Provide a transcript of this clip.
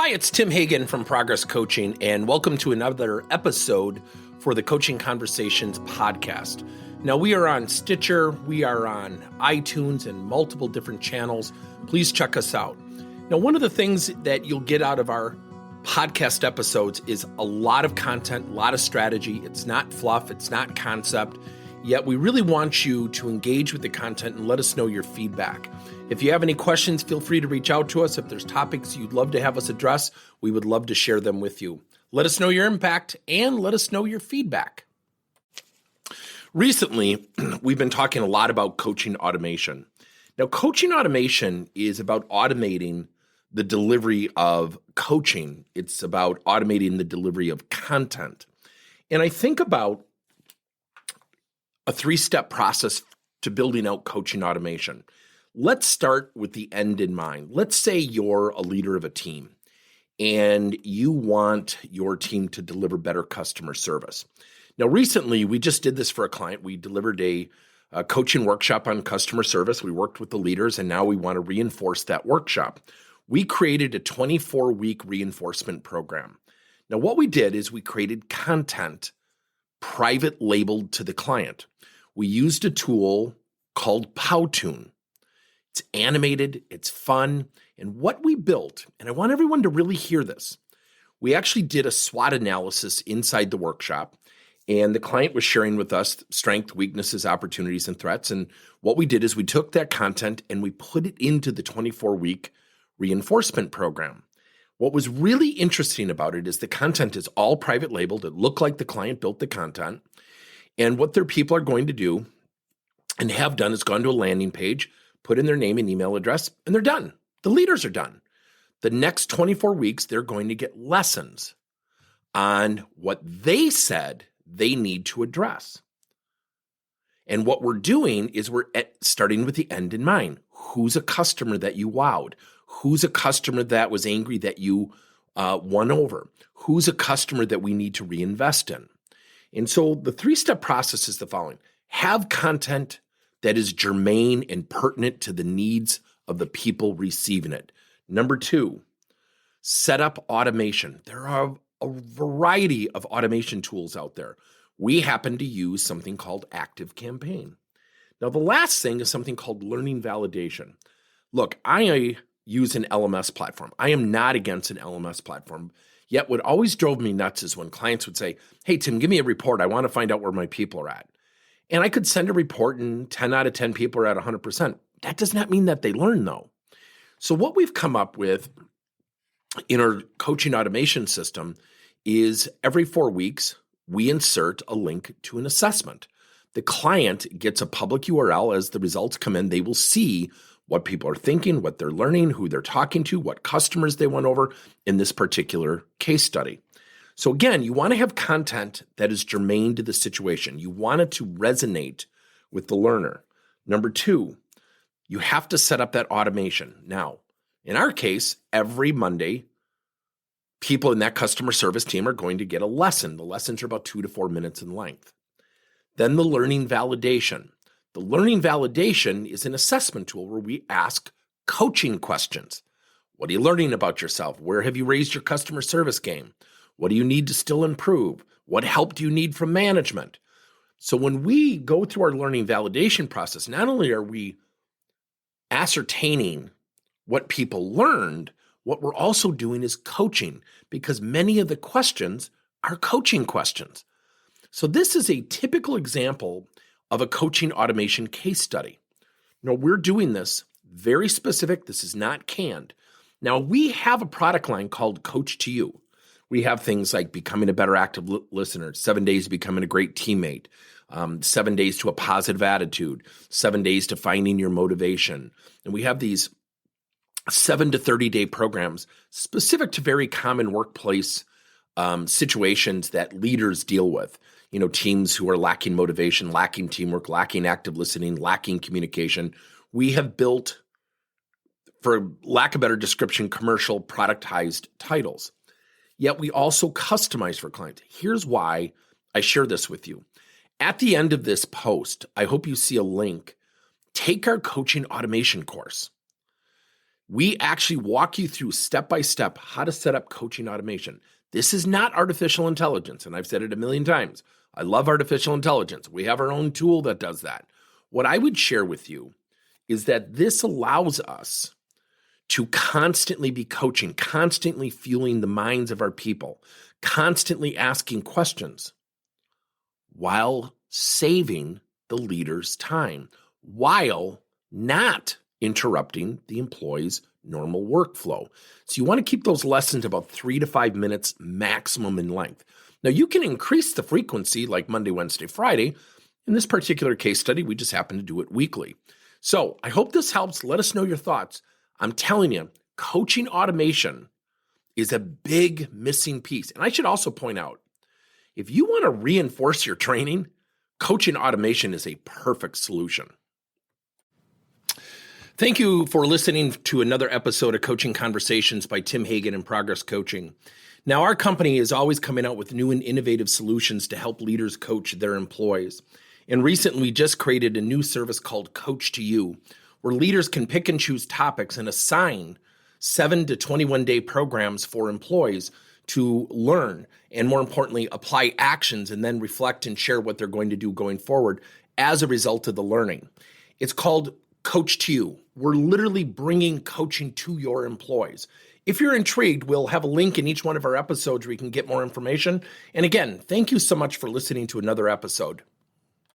Hi, it's Tim Hagen from Progress Coaching, and welcome to another episode for the Coaching Conversations podcast. Now, we are on Stitcher, we are on iTunes, and multiple different channels. Please check us out. Now, one of the things that you'll get out of our podcast episodes is a lot of content, a lot of strategy. It's not fluff, it's not concept, yet we really want you to engage with the content and let us know your feedback. If you have any questions, feel free to reach out to us. If there's topics you'd love to have us address, we would love to share them with you. Let us know your impact and let us know your feedback. Recently, we've been talking a lot about coaching automation. Now, coaching automation is about automating the delivery of coaching. It's about automating the delivery of content. And I think about a three-step process to building out coaching automation. Let's start with the end in mind. Let's say you're a leader of a team and you want your team to deliver better customer service. Now, recently, we just did this for a client. We delivered a coaching workshop on customer service. We worked with the leaders, and now we want to reinforce that workshop. We created a 24-week reinforcement program. Now, what we did is we created content private labeled to the client. We used a tool called PowToon. It's animated, it's fun, and what we built, and I want everyone to really hear this, we actually did a SWOT analysis inside the workshop, and the client was sharing with us strengths, weaknesses, opportunities, and threats, and what we did is we took that content and we put it into the 24-week reinforcement program. What was really interesting about it is the content is all private labeled. It looked like the client built the content, and what their people are going to do and have done is gone to a landing page, put in their name and email address, and they're done. The leaders are done. The next 24 weeks, they're going to get lessons on what they said they need to address. And what we're doing is we're starting with the end in mind. Who's a customer that you wowed? Who's a customer that was angry that you won over? Who's a customer that we need to reinvest in? And so the three-step process is the following. Have content that is germane and pertinent to the needs of the people receiving it. Number two, set up automation. There are a variety of automation tools out there. We happen to use something called Active Campaign. Now, the last thing is something called learning validation. Look, I use an LMS platform. I am not against an LMS platform. Yet what always drove me nuts is when clients would say, hey, Tim, give me a report. I want to find out where my people are at. And I could send a report and 10 out of 10 people are at 100%. That does not mean that they learn, though. So what we've come up with in our coaching automation system is every 4 weeks, we insert a link to an assessment. The client gets a public URL. As the results come in, they will see what people are thinking, what they're learning, who they're talking to, what customers they went over in this particular case study. So again, you want to have content that is germane to the situation. You want it to resonate with the learner. Number two, you have to set up that automation. Now, in our case, every Monday, people in that customer service team are going to get a lesson. The lessons are about 2 to 4 minutes in length. Then the learning validation. The learning validation is an assessment tool where we ask coaching questions. What are you learning about yourself? Where have you raised your customer service game? What do you need to still improve? What help do you need from management? So when we go through our learning validation process, not only are we ascertaining what people learned, what we're also doing is coaching, because many of the questions are coaching questions. So this is a typical example of a coaching automation case study. Now, we're doing this very specific. This is not canned. Now, we have a product line called Coach to You. We have things like becoming a better active listener, 7 days to becoming a great teammate, 7 days to a positive attitude, 7 days to finding your motivation. And we have these 7 to 30-day programs specific to very common workplace situations that leaders deal with. You know, teams who are lacking motivation, lacking teamwork, lacking active listening, lacking communication. We have built, for lack of a better description, commercial productized titles. Yet we also customize for clients. Here's why I share this with you. At the end of this post, I hope you see a link. Take our coaching automation course. We actually walk you through step-by-step how to set up coaching automation. This is not artificial intelligence, and I've said it a million times. I love artificial intelligence. We have our own tool that does that. What I would share with you is that this allows us to constantly be coaching, constantly fueling the minds of our people, constantly asking questions while saving the leader's time, while not interrupting the employee's normal workflow. So you want to keep those lessons about 3 to 5 minutes maximum in length. Now you can increase the frequency like Monday, Wednesday, Friday. In this particular case study, we just happen to do it weekly. So I hope this helps. Let us know your thoughts. I'm telling you, coaching automation is a big missing piece. And I should also point out, if you want to reinforce your training, coaching automation is a perfect solution. Thank you for listening to another episode of Coaching Conversations by Tim Hagan and Progress Coaching. Now, our company is always coming out with new and innovative solutions to help leaders coach their employees. And recently, we just created a new service called Coach to You, where leaders can pick and choose topics and assign 7 to 21-day programs for employees to learn and, more importantly, apply actions and then reflect and share what they're going to do going forward as a result of the learning. It's called Coach to You. We're literally bringing coaching to your employees. If you're intrigued, we'll have a link in each one of our episodes where you can get more information. And again, thank you so much for listening to another episode.